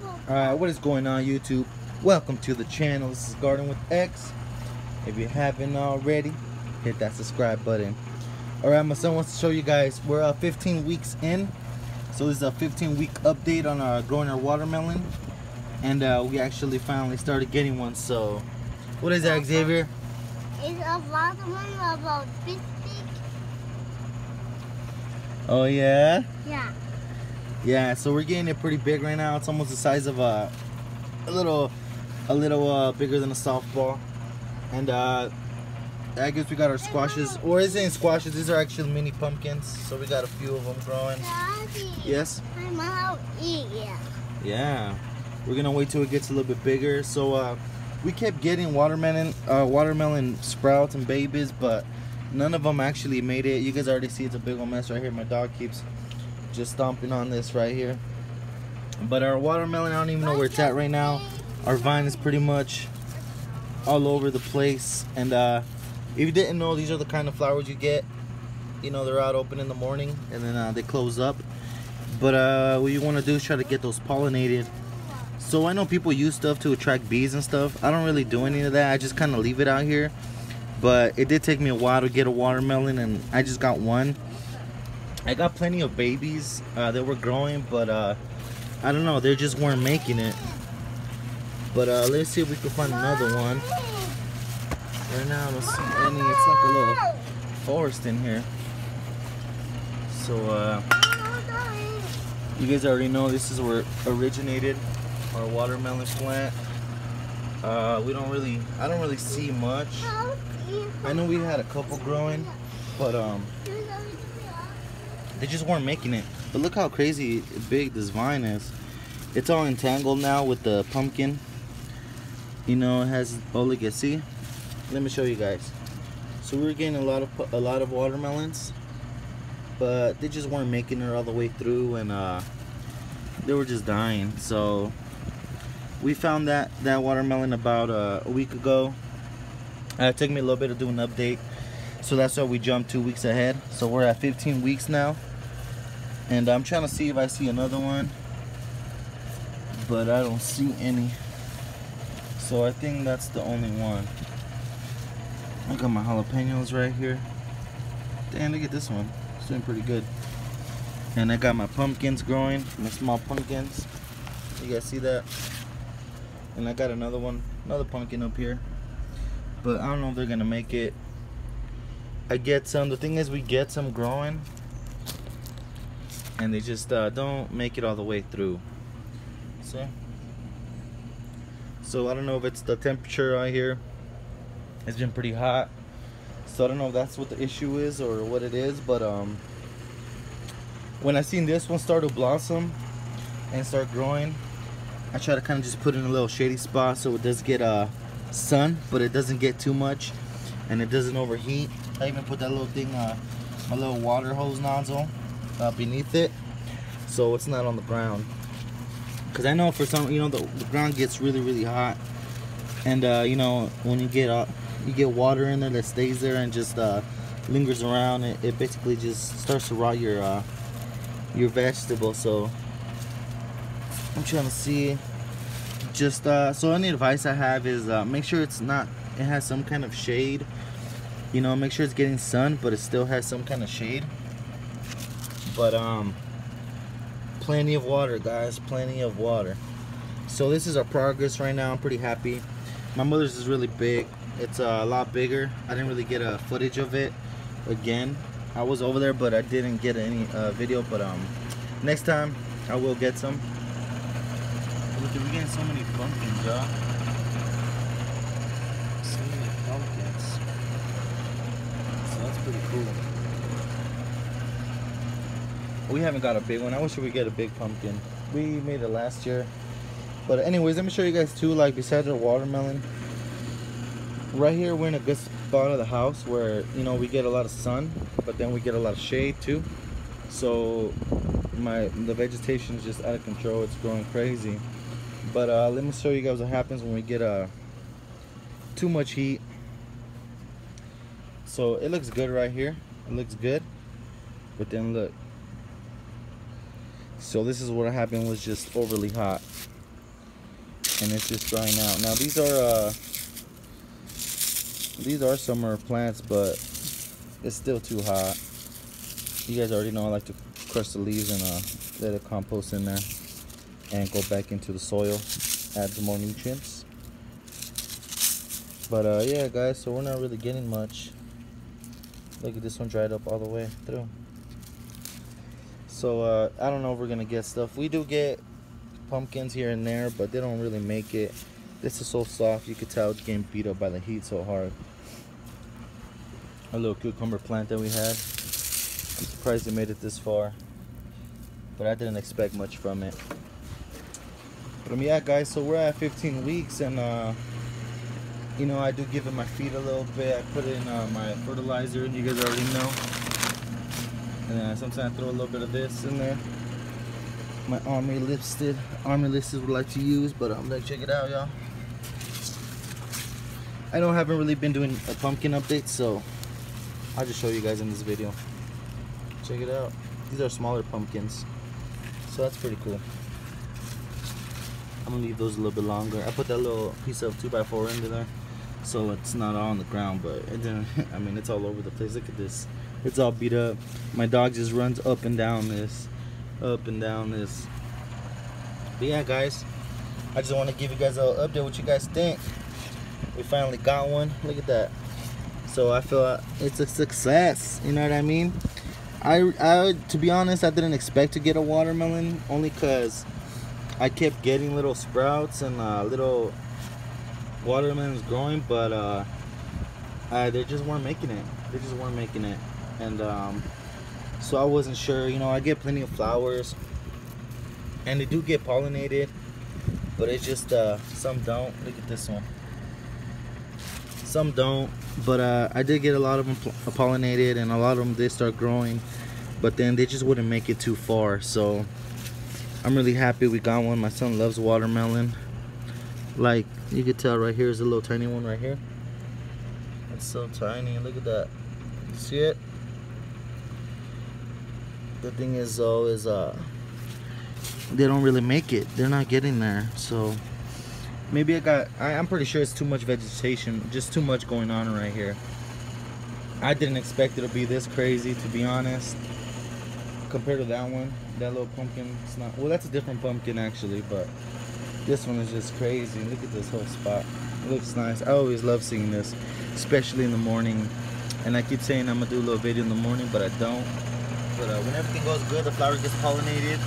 Alright, what is going on, YouTube? Welcome to the channel. This is Garden with X. If you haven't already, hit that subscribe button. Alright, my son wants to show you guys. We're 15 weeks in. So this is a 15-week update on growing our watermelon. And we actually finally started getting one. So, what is that, Xavier? It's a watermelon about this big. Oh, yeah? Yeah. Yeah, so we're getting it pretty big right now. It's almost the size of a little bigger than a softball. And I guess we got our squashes, or is it in squashes? These are actually mini pumpkins. So we got a few of them growing. Daddy, Yes. my mom eat it. Yeah, we're gonna wait till it gets a little bit bigger. So we kept getting watermelon sprouts and babies, but none of them actually made it. You guys already see it's a big old mess right here. My dog keeps just stomping on this right here. But our watermelon, I don't even know where it's at right now. Our vine is pretty much all over the place. And if you didn't know, these are the kind of flowers you get. You know, they're out open in the morning and then they close up. But what you want to do is try to get those pollinated. So I know people use stuff to attract bees and stuff. I don't really do any of that. I just kind of leave it out here. But it did take me a while to get a watermelon, and I just got one. I got plenty of babies that were growing, but I don't know, they just weren't making it. But let's see if we can find another one. Right now I don't see any. It's like a little forest in here. So you guys already know this is where it originated, our watermelon plant. I don't really see much. I know we had a couple growing, but they just weren't making it. But look how crazy big this vine is. It's all entangled now with the pumpkin. You know, it has see. Let me show you guys. So we were getting a lot of watermelons, but they just weren't making it all the way through, and they were just dying. So we found that watermelon about a week ago. It took me a little bit to do an update, so that's why we jumped 2 weeks ahead. So we're at 15 weeks now. And I'm trying to see if I see another one, but I don't see any. So I think that's the only one. I got my jalapenos right here. Damn, look at this one. It's doing pretty good. And I got my pumpkins growing, my small pumpkins. You guys see that? And I got another pumpkin up here. But I don't know if they're gonna make it. I get some. The thing is, we get some growing, and they just don't make it all the way through. So I don't know if it's the temperature out here. It's been pretty hot, so I don't know if that's what the issue is or what it is. But when I seen this one start to blossom and start growing, I try to kind of just put it in a little shady spot so it does get sun, but it doesn't get too much and it doesn't overheat. I even put that little thing, my little water hose nozzle beneath it, so it's not on the ground. Because I know for some, you know, the ground gets really hot, and you know, when you get water in there that stays there and just lingers around, it basically just starts to rot your vegetables. So I'm trying to see. Just so any advice I have is make sure it has some kind of shade. You know, make sure it's getting sun, but it still has some kind of shade. But plenty of water, guys, plenty of water. So this is our progress right now. I'm pretty happy. My mother's is really big. It's a lot bigger. I didn't really get a footage of it. Again, I was over there, but I didn't get any video. But next time I will get some. Look, we're getting so many pumpkins, y'all. So many pumpkins. So that's pretty cool. We haven't got a big one. I wish we could get a big pumpkin. We made it last year. But anyways, let me show you guys too, like besides our watermelon. Right here, we're in a good spot of the house where, you know, we get a lot of sun, but then we get a lot of shade too. So the vegetation is just out of control. It's growing crazy. But let me show you guys what happens when we get too much heat. So it looks good right here. It looks good. But then look. So this is what happened, was just overly hot. and it's just drying out. Now these are summer plants, but it's still too hot. You guys already know I like to crush the leaves and let it compost in there and go back into the soil, add some more nutrients. But yeah guys, so we're not really getting much. Look at this one, dried up all the way through. So I don't know if we're gonna get stuff. We do get pumpkins here and there, but they don't really make it. This is so soft, you could tell it's getting beat up by the heat so hard. A little cucumber plant that we had. I'm surprised they made it this far, but I didn't expect much from it. But yeah guys, so we're at 15 weeks, and you know, I do give it my feed a little bit. I put in my fertilizer, and you guys already know. And then sometimes I throw a little bit of this in there. My army listed would like to use, but I'm gonna check it out, y'all. I haven't really been doing a pumpkin update, so I'll just show you guys in this video. Check it out. These are smaller pumpkins, so that's pretty cool. I'm gonna leave those a little bit longer. I put that little piece of 2x4 into there, so it's not all on the ground, but it didn't. I mean, it's all over the place. Look at this. It's all beat up. My dog just runs up and down this, up and down this. But yeah, guys, I just want to give you guys a little update. What you guys think? We finally got one. Look at that. So I feel it's a success. You know what I mean? I to be honest, I didn't expect to get a watermelon, only because I kept getting little sprouts and little watermelons growing, but they just weren't making it. They just weren't making it, and so I wasn't sure. You know, I get plenty of flowers, and they do get pollinated, but it's just some don't. Look at this one. Some don't, but I did get a lot of them pollinated, and a lot of them did start growing, but then they just wouldn't make it too far. So I'm really happy we got one. My son loves watermelon. Like you can tell right here is a little tiny one right here. It's so tiny. Look at that. You see it? The thing is though is they don't really make it. They're not getting there. So maybe I'm pretty sure it's too much vegetation, just too much going on right here. I didn't expect it to be this crazy, to be honest. Compared to that one, that little pumpkin, it's not, well, that's a different pumpkin actually, but this one is just crazy. Look at this whole spot. It looks nice. I always love seeing this, especially in the morning. And I keep saying I'm gonna do a little video in the morning, but I don't. But when everything goes good, the flower gets pollinated,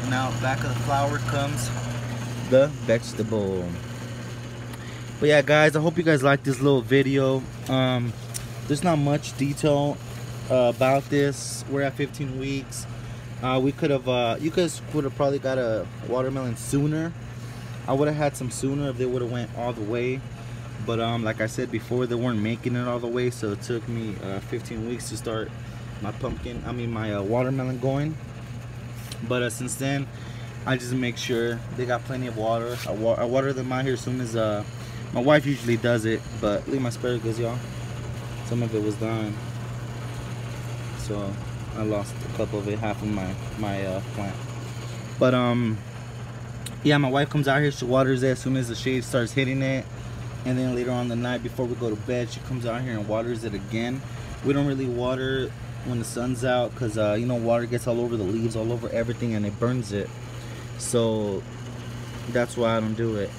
and now back of the flower comes the vegetable. But yeah guys, I hope you guys like this little video. There's not much detail about this. We're at 15 weeks. We could have you guys would have probably got a watermelon sooner. I would have had some sooner if they would have went all the way, but like I said before, they weren't making it all the way, so it took me 15 weeks to start my my watermelon going. But since then, I just make sure they got plenty of water. I water them out here as soon as my wife usually does it, but look at my asparagus, y'all. Some of it was done, so I lost a couple of it, half of my plant. But yeah, my wife comes out here, she waters it as soon as the shade starts hitting it, and then later on the night before we go to bed, she comes out here and waters it again. We don't really water when the sun's out, because you know, water gets all over the leaves, all over everything, and it burns it. So that's why I don't do it.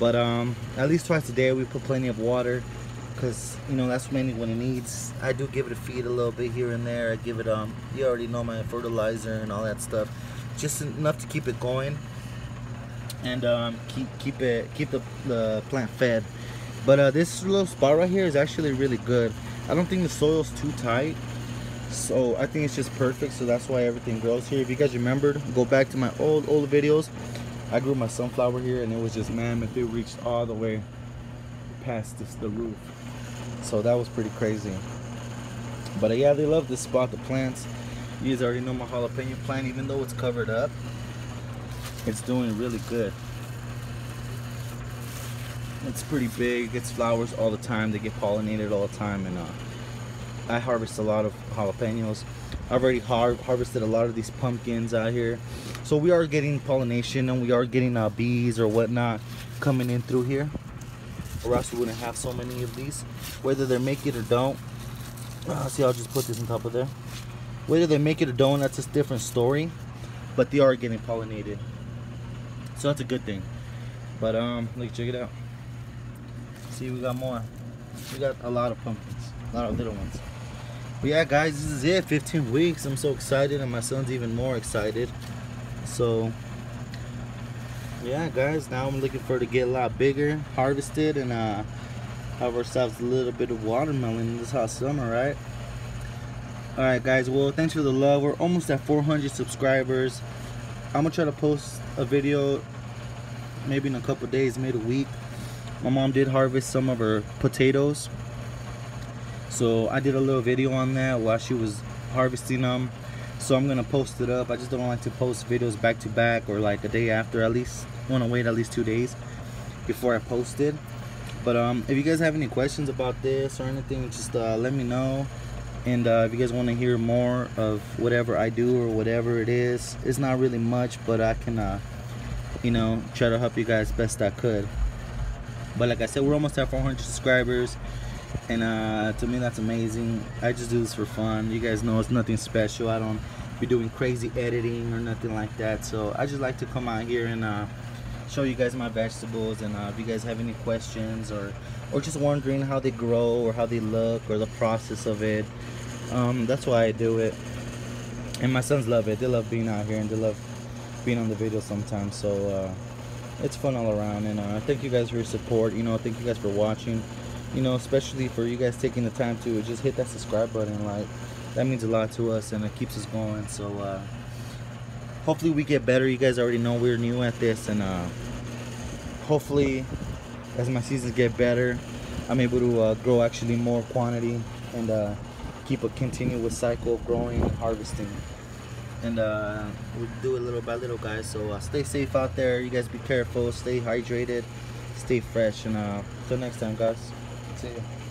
But at least twice a day we put plenty of water, because you know, that's mainly what it needs. I do give it a feed a little bit here and there. I give it you already know, my fertilizer and all that stuff, just enough to keep it going, and keep the plant fed. But this little spot right here is actually really good. I don't think the soil's too tight, so I think it's just perfect. So that's why everything grows here. If you guys remembered, go back to my old videos. I grew my sunflower here, and it was just, man, if it reached all the way past the roof. So that was pretty crazy. But yeah, they love this spot, the plants. You guys already know my jalapeno plant, even though it's covered up, it's doing really good. It's pretty big, it gets flowers all the time, they get pollinated all the time, and I harvest a lot of jalapenos. I've already harvested a lot of these pumpkins out here. So we are getting pollination, and we are getting bees or whatnot coming in through here, or else we wouldn't have so many of these. Whether they make it or don't, see, I'll just put this on top of there. Whether they make it or don't, that's a different story, but they are getting pollinated, so that's a good thing. But look, check it out. See, we got more. We got a lot of pumpkins, a lot of little ones. But yeah, guys, this is it. 15 weeks. I'm so excited, and my son's even more excited. So yeah, guys, now I'm looking for it to get a lot bigger, harvested, and have ourselves a little bit of watermelon this hot summer, right? Alright, guys, well, thanks for the love. We're almost at 400 subscribers. I'm gonna try to post a video maybe in a couple days, maybe a week. My mom did harvest some of her potatoes, so I did a little video on that while she was harvesting them. So I'm gonna post it up. I just don't like to post videos back to back or like a day after. At least want to wait at least 2 days before I post it. But if you guys have any questions about this or anything, just let me know. And if you guys want to hear more of whatever I do or whatever it is, it's not really much, but I can you know, try to help you guys best I could. But like I said, we're almost at 400 subscribers, and to me that's amazing. I just do this for fun. You guys know it's nothing special. I don't be doing crazy editing or nothing like that. So I just like to come out here and show you guys my vegetables. And if you guys have any questions or just wondering how they grow or how they look or the process of it, that's why I do it. And my sons love it. They love being out here, and they love being on the video sometimes. So it's fun all around. And thank you guys for your support. You know, thank you guys for watching. You know, especially for you guys taking the time to just hit that subscribe button. Like, that means a lot to us, and it keeps us going. So hopefully we get better. You guys already know we're new at this, and hopefully as my seasons get better, I'm able to grow actually more quantity and keep a continuous cycle of growing and harvesting. And we'll do it little by little, guys. So stay safe out there. You guys be careful, stay hydrated, stay fresh, and until next time, guys. See you.